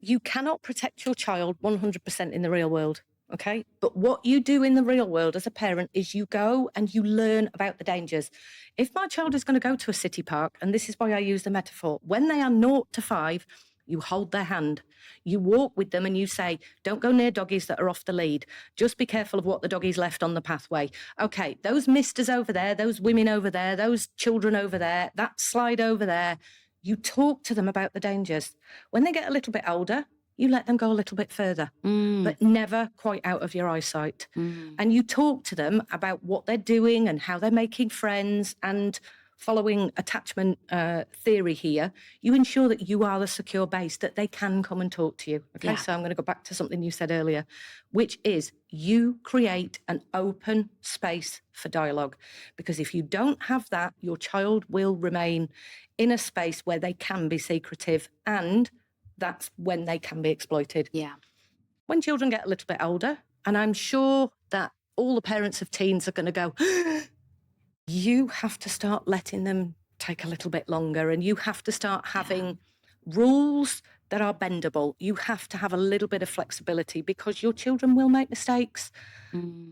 you cannot protect your child 100% in the real world. Okay. But what you do in the real world as a parent is you go and you learn about the dangers. If my child is going to go to a city park, and this is why I use the metaphor, when they are 0 to 5, you hold their hand, you walk with them and you say, don't go near doggies that are off the lead. Just be careful of what the doggies left on the pathway. Okay, those misters over there, those women over there, those children over there, that slide over there. You talk to them about the dangers. When they get a little bit older, you let them go a little bit further, but never quite out of your eyesight. And you talk to them about what they're doing and how they're making friends, and following attachment theory here, you ensure that you are the secure base, that they can come and talk to you. Okay, so I'm going to go back to something you said earlier, which is you create an open space for dialogue. Because if you don't have that, your child will remain in a space where they can be secretive, and that's when they can be exploited. Yeah. When children get a little bit older, and I'm sure that all the parents of teens are going to go, you have to start letting them take a little bit longer, and you have to start having rules that are bendable. You have to have a little bit of flexibility, because your children will make mistakes.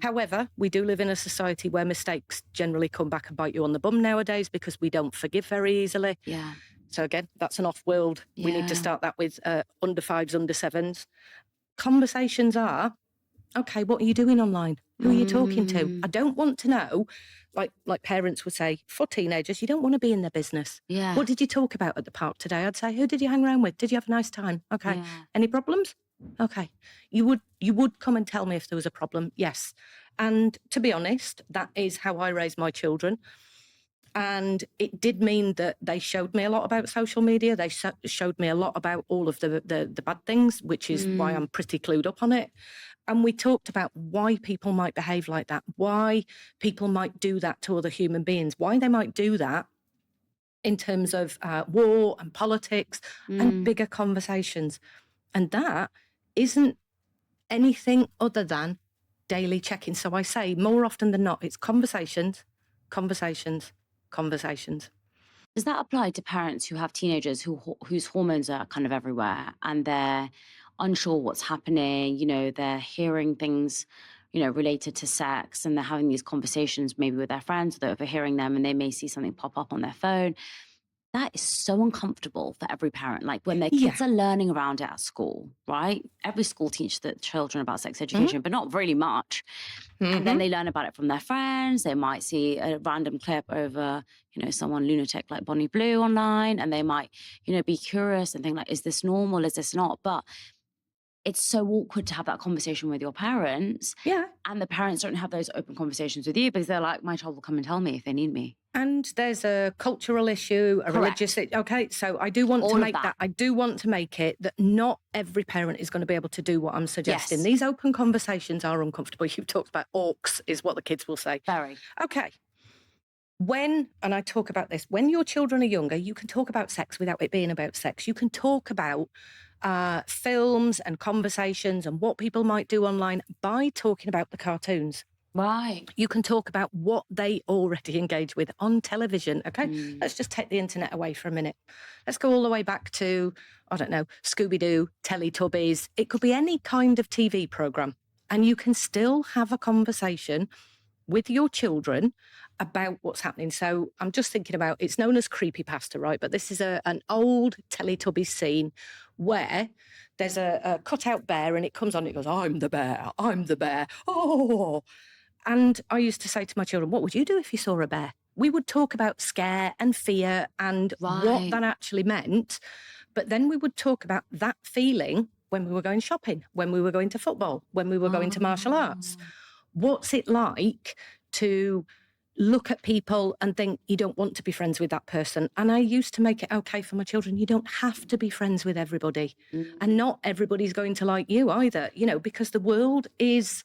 However, we do live in a society where mistakes generally come back and bite you on the bum nowadays, because we don't forgive very easily. Yeah. So again, that's an off-world. We need to start that with under 5s, under 7s. Conversations are, okay, what are you doing online? Who are you talking to? I don't want to know, like parents would say, for teenagers, you don't want to be in their business. Yeah. What did you talk about at the park today? I'd say, who did you hang around with? Did you have a nice time? Okay. Yeah. Any problems? Okay. You would come and tell me if there was a problem. Yes. And to be honest, that is how I raised my children. And it did mean that they showed me a lot about social media. They showed me a lot about all of the bad things, which is why I'm pretty clued up on it. And we talked about why people might behave like that, why people might do that to other human beings, why they might do that in terms of war and politics and bigger conversations. And that isn't anything other than daily check-in. So I say more often than not, it's conversations, conversations, conversations. Does that apply to parents who have teenagers whose hormones are kind of everywhere, and they're unsure what's happening? You know, they're hearing things, you know, related to sex, and they're having these conversations maybe with their friends, they're overhearing them, and they may see something pop up on their phone. That is so uncomfortable for every parent. Like when their kids are learning around it at school, right? Every school teaches the children about sex education, but not really much. And then they learn about it from their friends. They might see a random clip over, you know, someone lunatic like Bonnie Blue online, and they might, you know, be curious and think like, is this normal? Is this not? But it's so awkward to have that conversation with your parents. Yeah. And the parents don't have those open conversations with you because they're like, my child will come and tell me if they need me. And there's a cultural issue, a religious issue. Okay, so I do want to make that. I do want to make it that not every parent is going to be able to do what I'm suggesting. These open conversations are uncomfortable. You've talked about orcs is what the kids will say. Very. Okay. And I talk about this, when your children are younger, you can talk about sex without it being about sex. You can talk about films and conversations and what people might do online by talking about the cartoons. Right. You can talk about what they already engage with on television. Okay, let's just take the internet away for a minute. Let's go all the way back to, I don't know, Scooby-Doo, Teletubbies. It could be any kind of TV program. And you can still have a conversation with your children about what's happening. So I'm just thinking about, it's known as creepypasta, right? But this is an old Teletubbies scene where there's a cutout bear and it comes on, it goes, I'm the bear, oh. And I used to say to my children, what would you do if you saw a bear? We would talk about scare and fear and what that actually meant. But then we would talk about that feeling when we were going shopping, when we were going to football, when we were going to martial arts. What's it like to look at people and think you don't want to be friends with that person? And I used to make it okay for my children. You don't have to be friends with everybody. And not everybody's going to like you either, you know, because the world is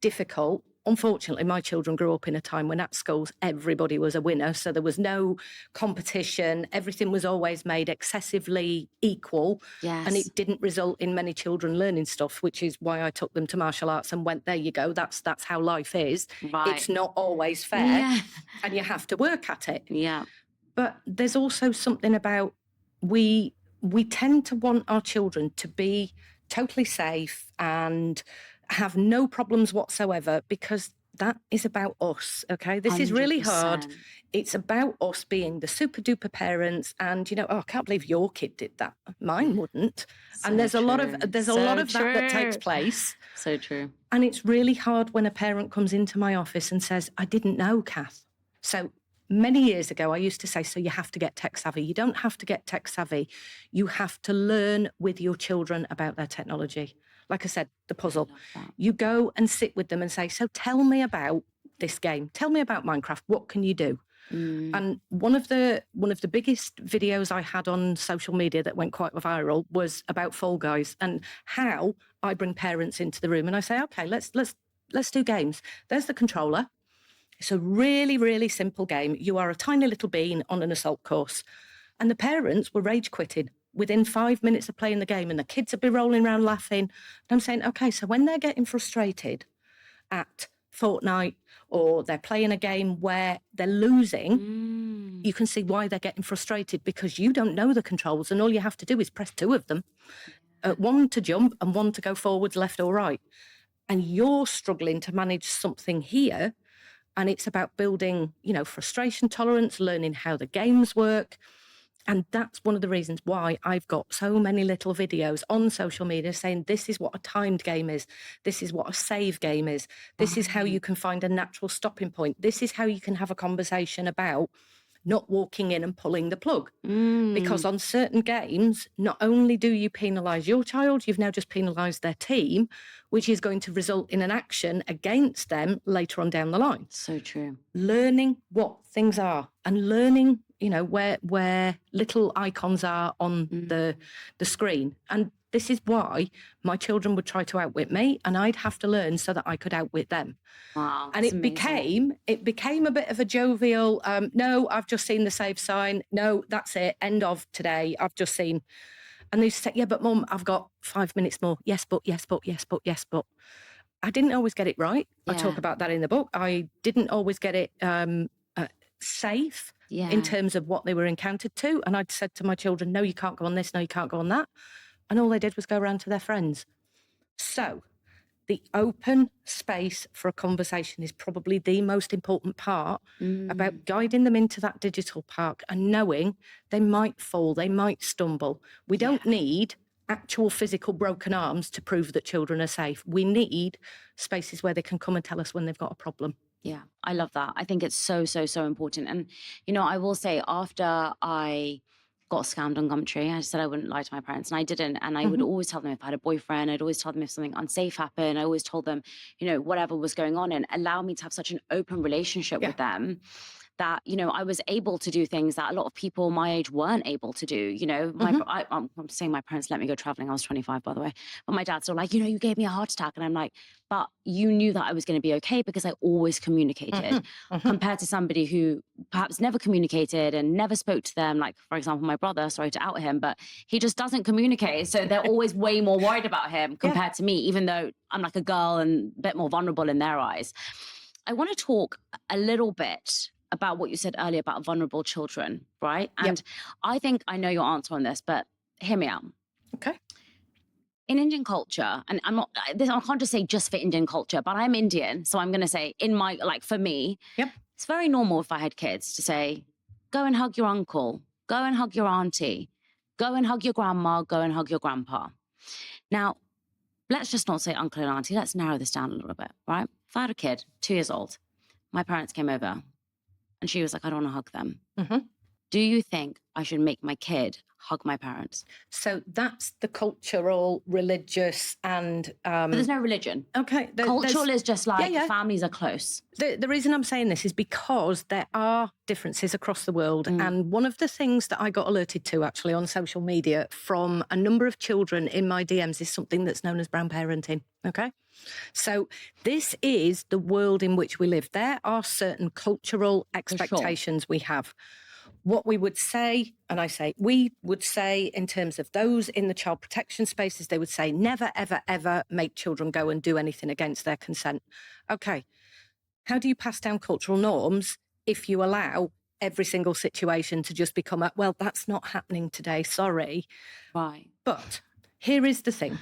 difficult. Unfortunately, my children grew up in a time when at schools everybody was a winner, so there was no competition. Everything was always made excessively equal, and it didn't result in many children learning stuff, which is why I took them to martial arts and went, there you go, that's how life is. It's not always fair, and you have to work at it. Yeah. But there's also something about we we tend to want our children to be totally safe and have no problems whatsoever, because that is about us, okay? This is really hard. 100%. It's about us being the super duper parents, and oh, I can't believe your kid did that. Mine wouldn't. And there's a lot of that takes place. So true. And it's really hard when a parent comes into my office and says, I didn't know, Kath. So many years ago, I used to say, so you have to get tech savvy. You don't have to get tech savvy. You have to learn with your children about their technology. Like I said, the puzzle. You go and sit with them and say, so tell me about this game. Tell me about Minecraft. What can you do? And one of the biggest videos I had on social media that went quite viral was about Fall Guys, and how I bring parents into the room and I say, okay, let's do games. There's the controller. It's a really, really simple game. You are a tiny little bean on an assault course. And the parents were rage quitting within 5 minutes of playing the game, and the kids would be rolling around laughing. And I'm saying, okay, so when they're getting frustrated at Fortnite, or they're playing a game where they're losing, you can see why they're getting frustrated, because you don't know the controls and all you have to do is press 2 of them, one to jump and one to go forwards, left or right. And you're struggling to manage something here. And it's about building, frustration tolerance, learning how the games work. And that's one of the reasons why I've got so many little videos on social media saying this is what a timed game is. This is what a save game is. This is how you can find a natural stopping point. This is how you can have a conversation about not walking in and pulling the plug. Because on certain games, not only do you penalise your child, you've now just penalised their team, which is going to result in an action against them later on down the line. So true. Learning what things are and learning, where little icons are on the screen. And this is why my children would try to outwit me, and I'd have to learn so that I could outwit them. Wow. And it became a bit of a jovial, no, I've just seen the save sign. No, that's it. End of today. I've just seen. And they say, yeah, but Mum, I've got 5 minutes more. Yes, but, yes, but, yes, but, yes, but. I didn't always get it right. I talk about that in the book. I didn't always get it safe in terms of what they were encountered to. And I'd said to my children, no, you can't go on this. No, you can't go on that. And all they did was go around to their friends. So the open space for a conversation is probably the most important part about guiding them into that digital park and knowing they might fall, they might stumble. We don't need actual physical broken arms to prove that children are safe. We need spaces where they can come and tell us when they've got a problem. Yeah, I love that. I think it's so, so, so important. And, I will say, after I got scammed on Gumtree, I said I wouldn't lie to my parents, and I didn't. And I would always tell them if I had a boyfriend, I'd always tell them if something unsafe happened. I always told them, whatever was going on, and allow me to have such an open relationship with them that, I was able to do things that a lot of people my age weren't able to do. I'm saying my parents let me go traveling. I was 25, by the way. But my dad's still like, you gave me a heart attack. And I'm like, but you knew that I was going to be okay because I always communicated, compared to somebody who perhaps never communicated and never spoke to them. Like, for example, my brother, sorry to out him, but he just doesn't communicate. So they're always way more worried about him compared to me, even though I'm like a girl and a bit more vulnerable in their eyes. I want to talk a little bit about what you said earlier about vulnerable children, right? And I think I know your answer on this, but hear me out. Okay. In Indian culture, and I can't just say just for Indian culture, but I'm Indian. So I'm going to say for me, it's very normal if I had kids to say, go and hug your uncle, go and hug your auntie, go and hug your grandma, go and hug your grandpa. Now, let's just not say uncle and auntie. Let's narrow this down a little bit, right? If I had a kid, 2 years old, my parents came over, and she was like, I don't want to hug them. Do you think I should make my kid hug my parents? So that's the cultural, religious, and... But there's no religion. Okay. Cultural is just like families are close. The reason I'm saying this is because there are differences across the world. And one of the things that I got alerted to actually on social media from a number of children in my DMs is something that's known as brown parenting. Okay. So this is the world in which we live. There are certain cultural expectations we have. What we would say, and we would say in terms of those in the child protection spaces, they would say never, ever, ever make children go and do anything against their consent. Okay. How do you pass down cultural norms if you allow every single situation to just become well, that's not happening today, sorry. Right. But here is the thing.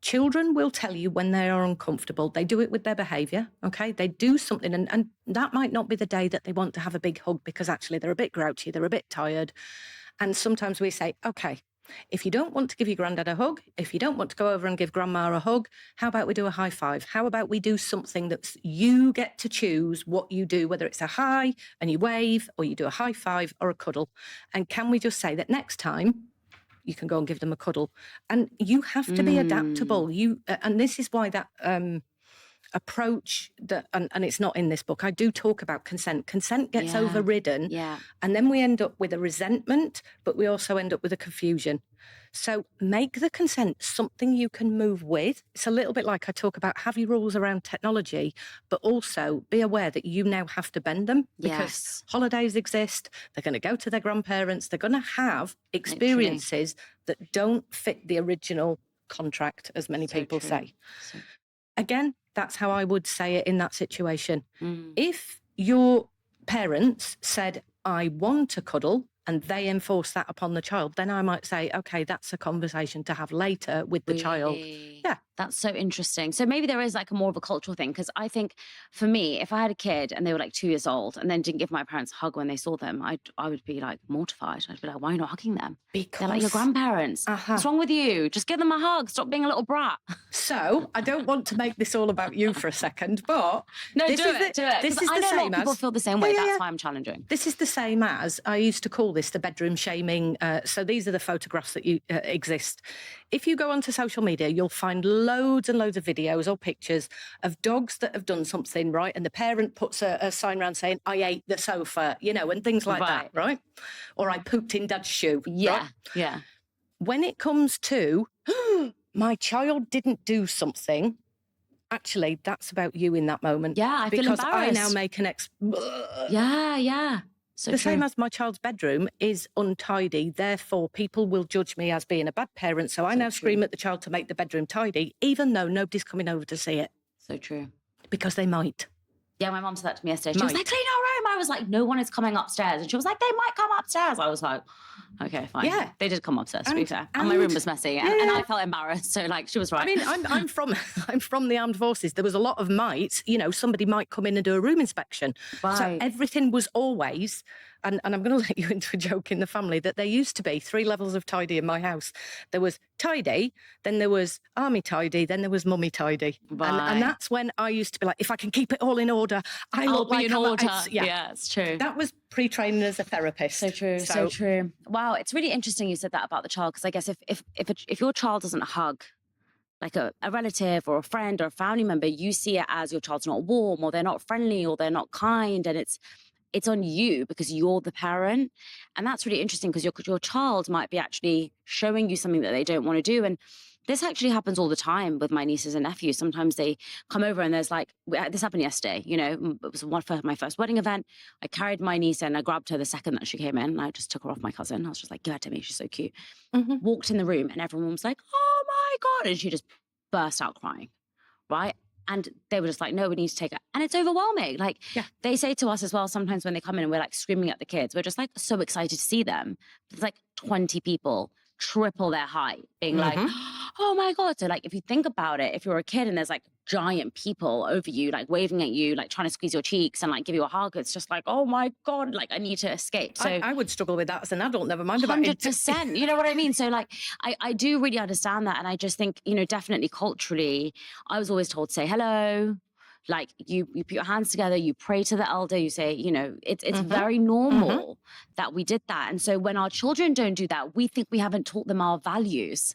Children will tell you when they are uncomfortable. They do it with their behaviour, okay? They do something, and that might not be the day that they want to have a big hug because actually they're a bit grouchy, they're a bit tired. And sometimes we say, okay, if you don't want to give your granddad a hug, if you don't want to go over and give grandma a hug, how about we do a high five? How about we do something that's you get to choose what you do, whether it's a high and you wave, or you do a high five or a cuddle. And can we just say that next time you can go and give them a cuddle? And you have to be adaptable. And this is why that approach that, and it's not in this book, I do talk about consent. Consent gets overridden, and then we end up with a resentment, but we also end up with a confusion. So make the consent something you can move with. It's a little bit like I talk about, have your rules around technology, but also be aware that you now have to bend them because holidays exist. They're going to go to their grandparents. They're going to have experiences that don't fit the original contract, as many people say. Again, that's how I would say it in that situation. If your parents said, I want to cuddle, and they enforce that upon the child, then I might say, okay, that's a conversation to have later with the child. Yeah. That's so interesting. So maybe there is like a more of a cultural thing, because I think for me, if I had a kid and they were like 2 years old and then didn't give my parents a hug when they saw them, I would be like mortified. I'd be like, why are you not hugging them? Because they're like your grandparents. What's wrong with you? Just give them a hug. Stop being a little brat. So I don't want to make this all about you for a second, but no, this do is it. This is I the know a lot same of people as feel the same way. That's why I'm challenging. This is the same as I used to call this the bedroom shaming. So these are the photographs that exist. If you go onto social media, you'll find loads and loads of videos or pictures of dogs that have done something, right? And the parent puts a sign around saying, I ate the sofa, and things like that, right? Or I pooped in dad's shoe. Yeah, right? When it comes to, my child didn't do something, actually, that's about you in that moment. Yeah, I feel embarrassed. Because I now make an So the true. same as my child's bedroom is untidy, therefore people will judge me as being a bad parent. So I now scream at the child to make the bedroom tidy, even though nobody's coming over to see it. So true. Because they might. Yeah, my mom said that to me yesterday. She was like, clean our room. I was like, no one is coming upstairs. And she was like, they might come upstairs. I was like, okay, fine. Yeah. They did come upstairs, to be fair. And my room was messy. And I felt embarrassed. So like, she was right. I mean, I'm from the armed forces. There was a lot of might, somebody might come in and do a room inspection. Right. So everything was always, and I'm going to let you into a joke in the family, that there used to be 3 levels of tidy in my house. There was tidy, then there was army tidy, then there was mummy tidy. Right. And that's when I used to be like, if I can keep it all in order, I'll be in order. Yeah, it's true. That was pre-training as a therapist. So true, so true. Wow, it's really interesting you said that about the child, because I guess if your child doesn't hug like a relative or a friend or a family member, you see it as your child's not warm or they're not friendly or they're not kind, and it's on you because you're the parent. And that's really interesting because your child might be actually showing you something that they don't want to do. And this actually happens all the time with my nieces and nephews. Sometimes they come over and there's like, this happened yesterday, it was my first wedding event. I carried my niece and I grabbed her the second that she came in, and I just took her off my cousin. I was just like, give her to me, she's so cute. Walked in the room and everyone was like, oh my God. And she just burst out crying, right? And they were just like, no, we need to take her. And it's overwhelming. Like, they say to us as well, sometimes when they come in and we're like screaming at the kids, we're just like so excited to see them. There's like 20 people, triple their height, being like, oh my God. So like, if you think about it, if you're a kid and there's like giant people over you, like waving at you, like trying to squeeze your cheeks and like give you a hug, it's just like, oh my God, like I need to escape. So I would struggle with that as an adult, never mind about 100%. You know what I mean? So like, I do really understand that. And I just think, definitely culturally, I was always told to say hello. Like you put your hands together, you pray to the elder, you say, it's very normal that we did that. And so when our children don't do that, we think we haven't taught them our values.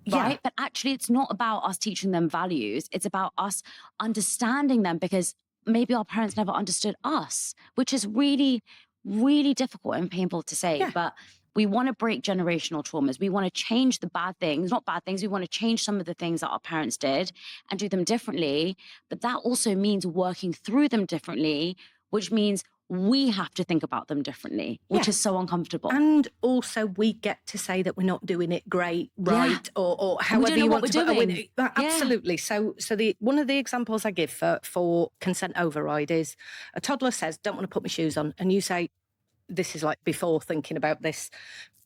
Right. Yeah. But actually, it's not about us teaching them values. It's about us understanding them, because maybe our parents never understood us, which is really, really difficult and painful to say. Yeah. But we want to break generational traumas. We want to change the bad things, not bad things. We want to change some of the things that our parents did and do them differently. But that also means working through them differently, which means we have to think about them differently, which is so uncomfortable. And also we get to say that we're not doing it great, right? Or however you want to do it. Absolutely. So one of the examples I give for consent override is a toddler says, don't want to put my shoes on. And you say, this is like before thinking about this,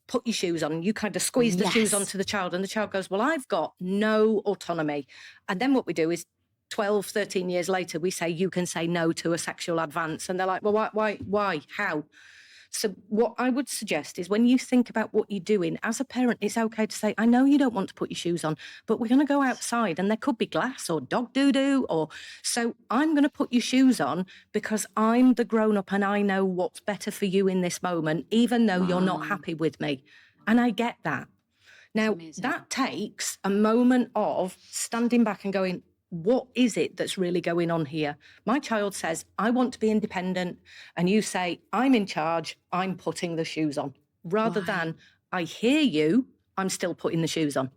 put your shoes on. You kind of squeeze the shoes Yes. onto the child, and the child goes, well, I've got no autonomy. And then what we do is 12, 13 years later, we say, you can say no to a sexual advance. And they're like, well, why, how? So what I would suggest is when you think about what you're doing, as a parent, it's okay to say, I know you don't want to put your shoes on, but we're going to go outside and there could be glass or dog doo-doo, or so I'm going to put your shoes on because I'm the grown-up and I know what's better for you in this moment, even though you're not Wow. happy with me. And I get that. Now, Amazing. that takes a moment of standing back and going, what is it that's really going on here? My child says, I want to be independent. And you say, I'm in charge, I'm putting the shoes on. Rather Wow. than, I hear you, I'm still putting the shoes on.